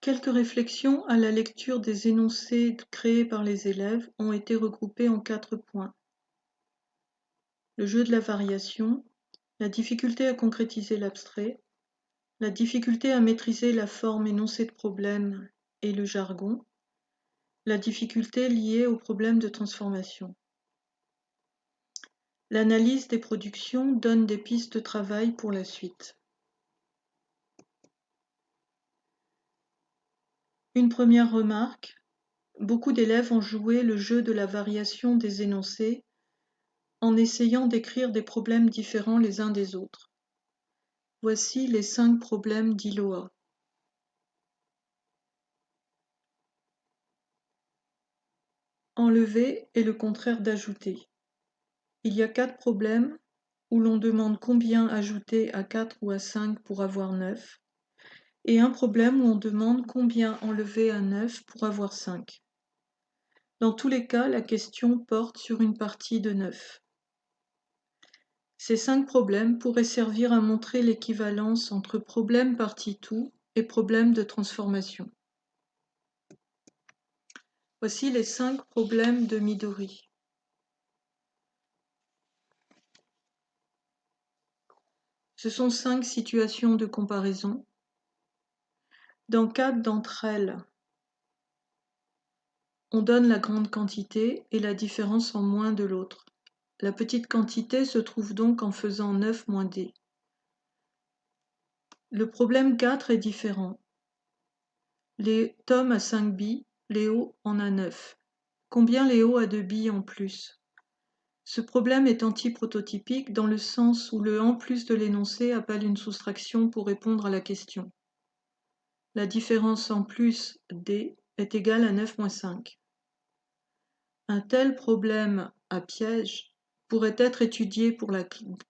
Quelques réflexions à la lecture des énoncés créés par les élèves ont été regroupées en 4 points. Le jeu de la variation, la difficulté à concrétiser l'abstrait, la difficulté à maîtriser la forme énoncée de problème et le jargon, la difficulté liée au problème de transformation. L'analyse des productions donne des pistes de travail pour la suite. Une première remarque, beaucoup d'élèves ont joué le jeu de la variation des énoncés en essayant d'écrire des problèmes différents les uns des autres. Voici les 5 problèmes d'ILOA. Enlever est le contraire d'ajouter. Il y a 4 problèmes où l'on demande combien ajouter à 4 ou à 5 pour avoir 9, et un problème où on demande combien enlever à 9 pour avoir 5. Dans tous les cas, la question porte sur une partie de 9. Ces 5 problèmes pourraient servir à montrer l'équivalence entre problème partie tout et problème de transformation. Voici les 5 problèmes de Midori. Ce sont 5 situations de comparaison. Dans 4 d'entre elles, on donne la grande quantité et la différence en moins de l'autre. La petite quantité se trouve donc en faisant 9 moins D. Le problème 4 est différent. Tom a 5 billes, Léo en a 9. Combien Léo a de billes en plus? Ce problème est anti-prototypique dans le sens où le en plus de l'énoncé appelle une soustraction pour répondre à la question. La différence en plus D est égale à 9 moins 5. Un tel problème à piège pourrait être étudié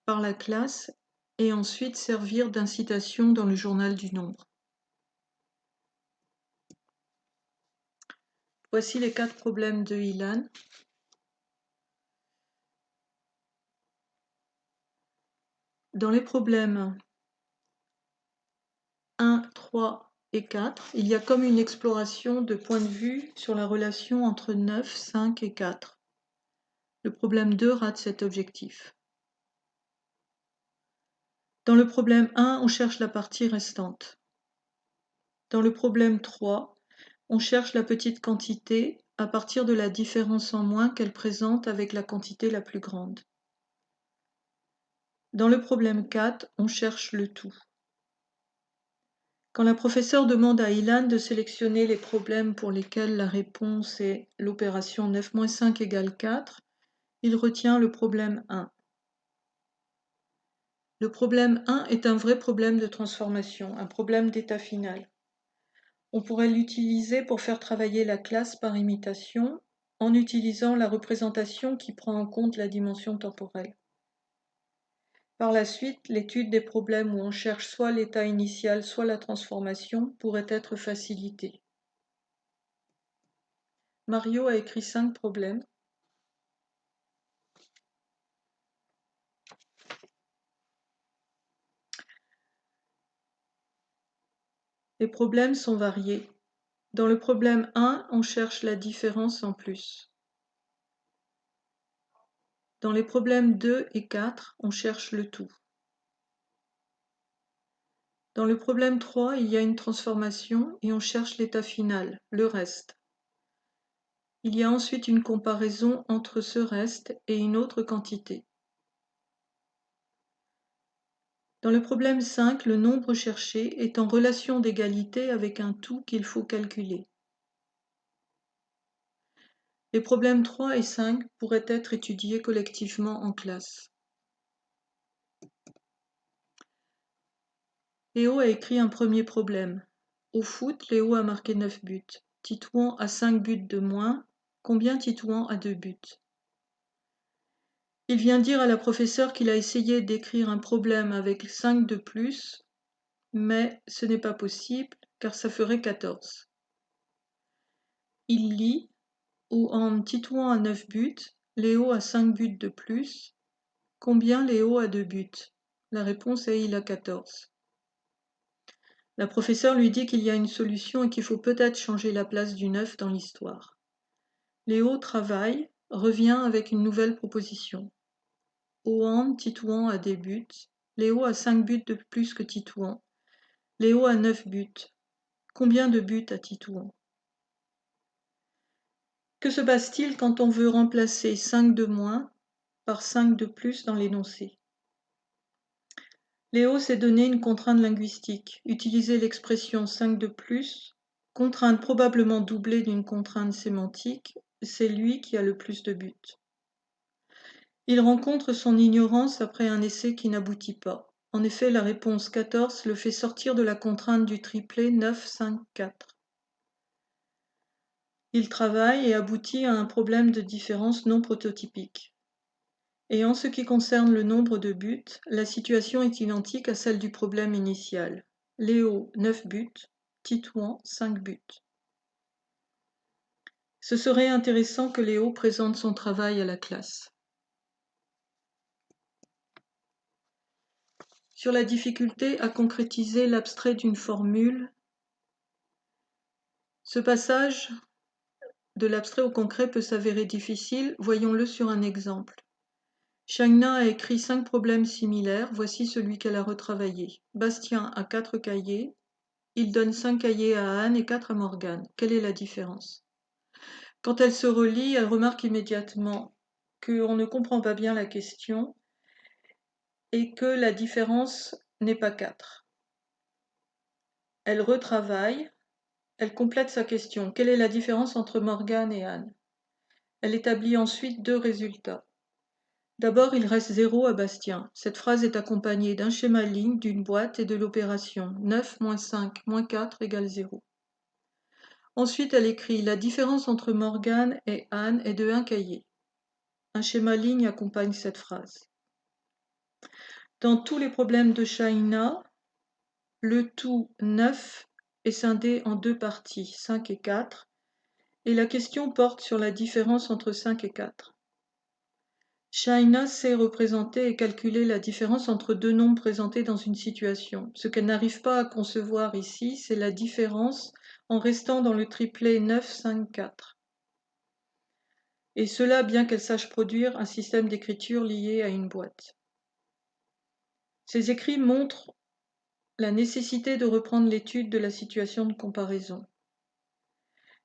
par la classe et ensuite servir d'incitation dans le journal du nombre. Voici les 4 problèmes de Ilan. Dans les problèmes 1, 3 et 4, il y a comme une exploration de point de vue sur la relation entre 9, 5 et 4. Le problème 2 rate cet objectif. Dans le problème 1, on cherche la partie restante. Dans le problème 3, on cherche la petite quantité à partir de la différence en moins qu'elle présente avec la quantité la plus grande. Dans le problème 4, on cherche le tout. Quand la professeure demande à Ilan de sélectionner les problèmes pour lesquels la réponse est l'opération 9 moins 5 égale 4, il retient le problème 1. Le problème 1 est un vrai problème de transformation, un problème d'état final. On pourrait l'utiliser pour faire travailler la classe par imitation en utilisant la représentation qui prend en compte la dimension temporelle. Par la suite, l'étude des problèmes où on cherche soit l'état initial, soit la transformation pourrait être facilitée. Mario a écrit 5 problèmes. Les problèmes sont variés. Dans le problème 1, on cherche la différence en plus. Dans les problèmes 2 et 4, on cherche le tout. Dans le problème 3, il y a une transformation et on cherche l'état final, le reste. Il y a ensuite une comparaison entre ce reste et une autre quantité. Dans le problème 5, le nombre cherché est en relation d'égalité avec un tout qu'il faut calculer. Les problèmes 3 et 5 pourraient être étudiés collectivement en classe. Léo a écrit un premier problème. Au foot, Léo a marqué 9 buts. Titouan a 5 buts de moins. Combien Titouan a de buts? Il vient dire à la professeure qu'il a essayé d'écrire un problème avec 5 de plus, mais ce n'est pas possible car ça ferait 14. Il lit où en Titouan a 9 buts, Léo a 5 buts de plus. Combien Léo a de buts? La réponse est il a 14. La professeure lui dit qu'il y a une solution et qu'il faut peut-être changer la place du 9 dans l'histoire. Léo travaille, revient avec une nouvelle proposition. Ohan, Titouan a des buts. Léo a 5 buts de plus que Titouan. Léo a 9 buts. Combien de buts a Titouan? Que se passe-t-il quand on veut remplacer 5 de moins par 5 de plus dans l'énoncé? Léo s'est donné une contrainte linguistique, utiliser l'expression 5 de plus, contrainte probablement doublée d'une contrainte sémantique, c'est lui qui a le plus de buts. Il rencontre son ignorance après un essai qui n'aboutit pas. En effet, la réponse 14 le fait sortir de la contrainte du triplet 9, 5, 4. Il travaille et aboutit à un problème de différence non prototypique. Et en ce qui concerne le nombre de buts, la situation est identique à celle du problème initial. Léo, 9 buts, Titouan, 5 buts. Ce serait intéressant que Léo présente son travail à la classe. Sur la difficulté à concrétiser l'abstrait d'une formule, ce passage de l'abstrait au concret peut s'avérer difficile, voyons-le sur un exemple. Shaina a écrit 5 problèmes similaires, voici celui qu'elle a retravaillé. Bastien a 4 cahiers, il donne 5 cahiers à Anne et 4 à Morgane. Quelle est la différence? Quand elle se relit, elle remarque immédiatement qu'on ne comprend pas bien la question et que la différence n'est pas 4. Elle retravaille, elle complète sa question. Quelle est la différence entre Morgane et Anne? Elle établit ensuite 2 résultats. D'abord, il reste 0 à Bastien. Cette phrase est accompagnée d'un schéma ligne, d'une boîte et de l'opération 9 moins 5 moins 4 égale 0. Ensuite, elle écrit « La différence entre Morgane et Anne est de 1 cahier ». Un schéma ligne accompagne cette phrase. Dans tous les problèmes de Shaina, le tout 9 est scindé en 2 parties, 5 et 4, et la question porte sur la différence entre 5 et 4. Shaina sait représenter et calculer la différence entre deux nombres présentés dans une situation. Ce qu'elle n'arrive pas à concevoir ici, c'est la différence en restant dans le triplet 9, 5, 4. Et cela bien qu'elle sache produire un système d'écriture lié à une boîte. Ces écrits montrent la nécessité de reprendre l'étude de la situation de comparaison.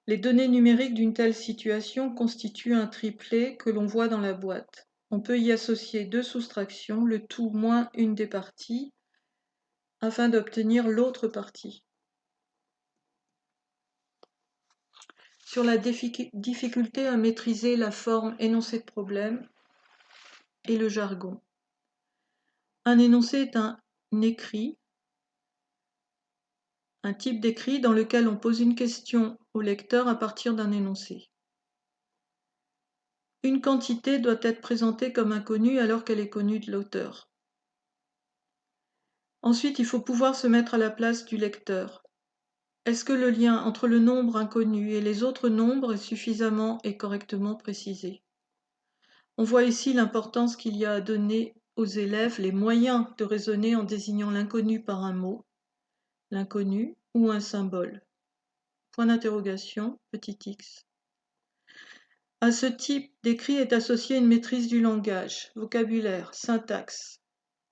Les données numériques d'une telle situation constituent un triplet que l'on voit dans la boîte. On peut y associer 2 soustractions, le tout moins une des parties, afin d'obtenir l'autre partie. Sur la difficulté à maîtriser la forme énoncé de problème et le jargon. Un énoncé est un écrit, un type d'écrit dans lequel on pose une question au lecteur à partir d'un énoncé. Une quantité doit être présentée comme inconnue alors qu'elle est connue de l'auteur. Ensuite, il faut pouvoir se mettre à la place du lecteur. Est-ce que le lien entre le nombre inconnu et les autres nombres est suffisamment et correctement précisé? On voit ici l'importance qu'il y a à donner aux élèves les moyens de raisonner en désignant l'inconnu par un mot, l'inconnu ou un symbole. Point d'interrogation, petit x. À ce type d'écrit est associée une maîtrise du langage, vocabulaire, syntaxe,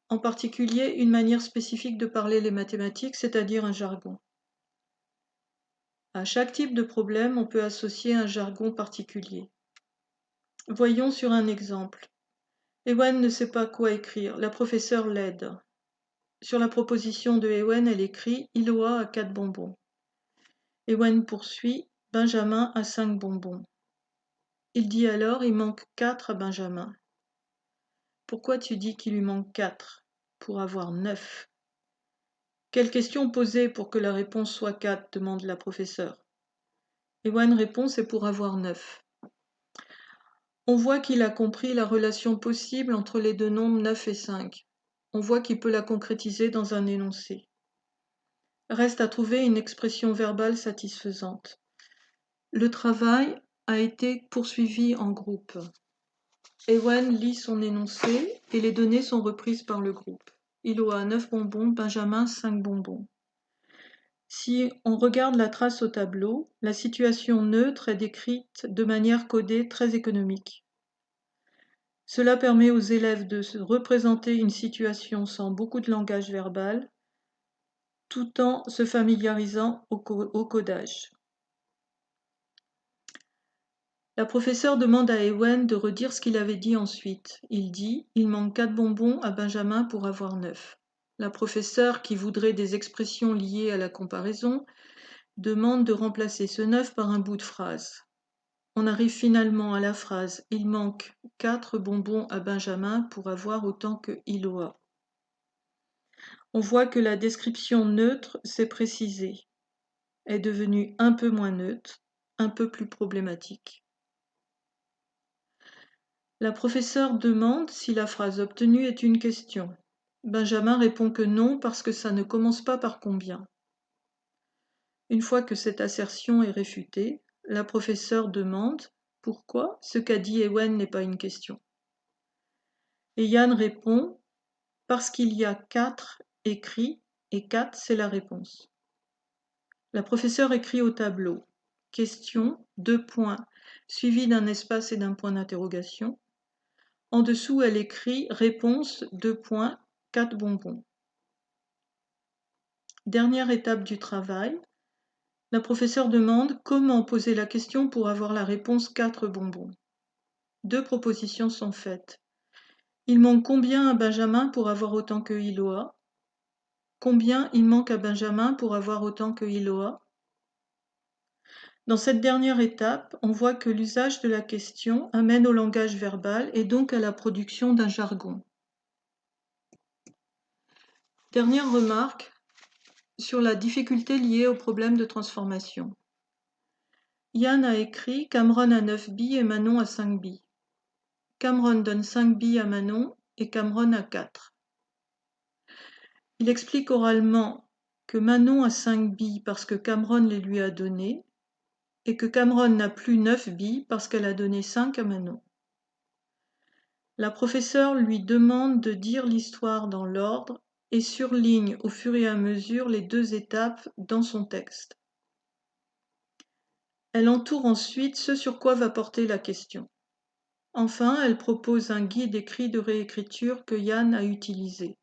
en particulier une manière spécifique de parler les mathématiques, c'est-à-dire un jargon. À chaque type de problème, on peut associer un jargon particulier. Voyons sur un exemple. Ewen ne sait pas quoi écrire, la professeure l'aide. Sur la proposition de Ewen, elle écrit « Iloa a 4 bonbons ». Ewen poursuit « Benjamin a 5 bonbons ». Il dit alors « Il manque 4 à Benjamin ». Pourquoi tu dis qu'il lui manque 4 ? Pour avoir 9. Quelle question poser pour que la réponse soit 4 demande la professeure. Ewen répond c'est pour avoir 9. On voit qu'il a compris la relation possible entre les deux nombres 9 et 5. On voit qu'il peut la concrétiser dans un énoncé. Reste à trouver une expression verbale satisfaisante. Le travail a été poursuivi en groupe. Ewen lit son énoncé et les données sont reprises par le groupe. Iloa 9 bonbons, Benjamin 5 bonbons. Si on regarde la trace au tableau, la situation neutre est décrite de manière codée très économique. Cela permet aux élèves de se représenter une situation sans beaucoup de langage verbal, tout en se familiarisant au codage. La professeure demande à Ewen de redire ce qu'il avait dit ensuite. Il dit « Il manque 4 bonbons à Benjamin pour avoir 9 ». La professeure, qui voudrait des expressions liées à la comparaison, demande de remplacer ce 9 par un bout de phrase. On arrive finalement à la phrase « Il manque 4 bonbons à Benjamin pour avoir autant que Iloa ». On voit que la description neutre s'est précisée, est devenue un peu moins neutre, un peu plus problématique. La professeure demande si la phrase obtenue est une question. Benjamin répond que non parce que ça ne commence pas par combien. Une fois que cette assertion est réfutée, la professeure demande pourquoi ce qu'a dit Ewen n'est pas une question. Et Yann répond parce qu'il y a 4 écrits et 4 c'est la réponse. La professeure écrit au tableau question, 2 points, suivi d'un espace et d'un point d'interrogation. En dessous, elle écrit réponse, 2 points, 4 bonbons. Dernière étape du travail, la professeure demande comment poser la question pour avoir la réponse 4 bonbons. 2 propositions sont faites. Il manque combien à Benjamin pour avoir autant que Iloa? Combien il manque à Benjamin pour avoir autant que Iloa? Dans cette dernière étape, on voit que l'usage de la question amène au langage verbal et donc à la production d'un jargon. Dernière remarque sur la difficulté liée au problème de transformation. Yann a écrit Cameron a 9 billes et Manon a 5 billes. Cameron donne 5 billes à Manon et Cameron a 4. Il explique oralement que Manon a 5 billes parce que Cameron les lui a données et que Cameron n'a plus 9 billes parce qu'elle a donné 5 à Manon. La professeure lui demande de dire l'histoire dans l'ordre et surligne au fur et à mesure les 2 étapes dans son texte. Elle entoure ensuite ce sur quoi va porter la question. Enfin, elle propose un guide écrit de réécriture que Yann a utilisé.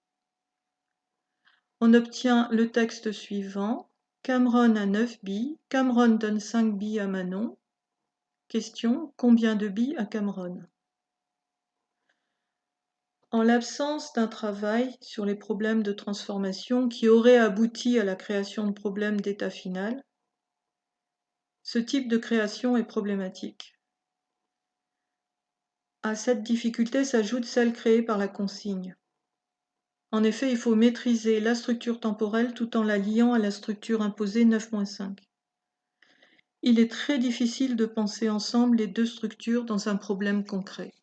On obtient le texte suivant. Cameron a 9 billes. Cameron donne 5 billes à Manon. Question, combien de billes a Cameron? En l'absence d'un travail sur les problèmes de transformation qui aurait abouti à la création de problèmes d'état final, ce type de création est problématique. À cette difficulté s'ajoute celle créée par la consigne. En effet, il faut maîtriser la structure temporelle tout en la liant à la structure imposée 9-5. Il est très difficile de penser ensemble les 2 structures dans un problème concret.